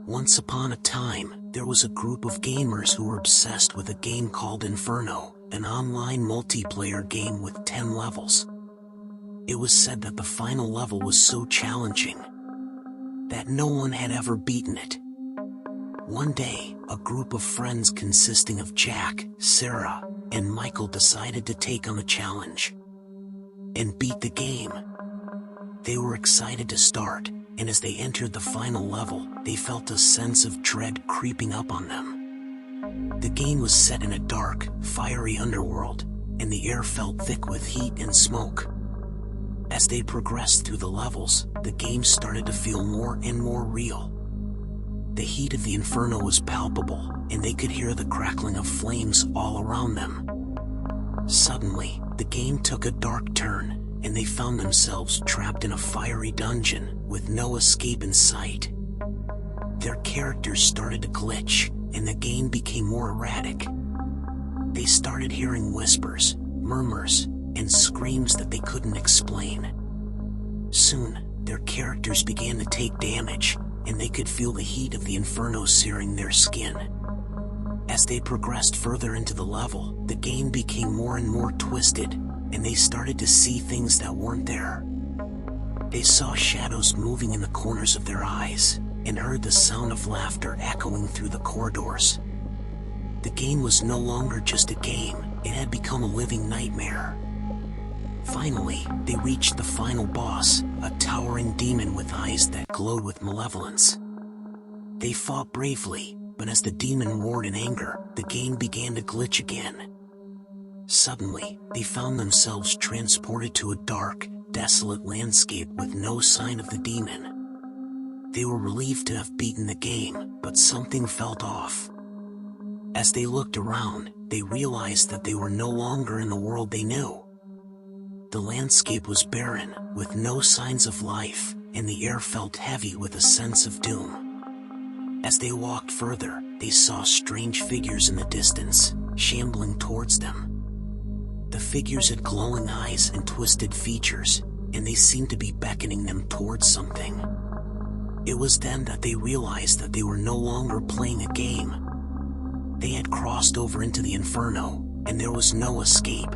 Once upon a time, there was a group of gamers who were obsessed with a game called Inferno, an online multiplayer game with 10 levels. It was said that the final level was so challenging that no one had ever beaten it. One day, a group of friends consisting of Jack, Sarah, and Michael decided to take on the challenge and beat the game. They were excited to start, and as they entered the final level, they felt a sense of dread creeping up on them. The game was set in a dark, fiery underworld, and the air felt thick with heat and smoke. As they progressed through the levels, the game started to feel more and more real. The heat of the Inferno was palpable, and they could hear the crackling of flames all around them. Suddenly, the game took a dark turn, and they found themselves trapped in a fiery dungeon with no escape in sight. Their characters started to glitch, and the game became more erratic. They started hearing whispers, murmurs, and screams that they couldn't explain. Soon, their characters began to take damage, and they could feel the heat of the Inferno searing their skin. As they progressed further into the level, the game became more and more twisted, and they started to see things that weren't there. They saw shadows moving in the corners of their eyes, and heard the sound of laughter echoing through the corridors. The game was no longer just a game, it had become a living nightmare. Finally, they reached the final boss, a towering demon with eyes that glowed with malevolence. They fought bravely, but as the demon roared in anger, the game began to glitch again. Suddenly, they found themselves transported to a dark, desolate landscape with no sign of the demon. They were relieved to have beaten the game, but something felt off. As they looked around, they realized that they were no longer in the world they knew. The landscape was barren, with no signs of life, and the air felt heavy with a sense of doom. As they walked further, they saw strange figures in the distance, shambling towards them. The figures had glowing eyes and twisted features, and they seemed to be beckoning them towards something. It was then that they realized that they were no longer playing a game. They had crossed over into the Inferno, and there was no escape.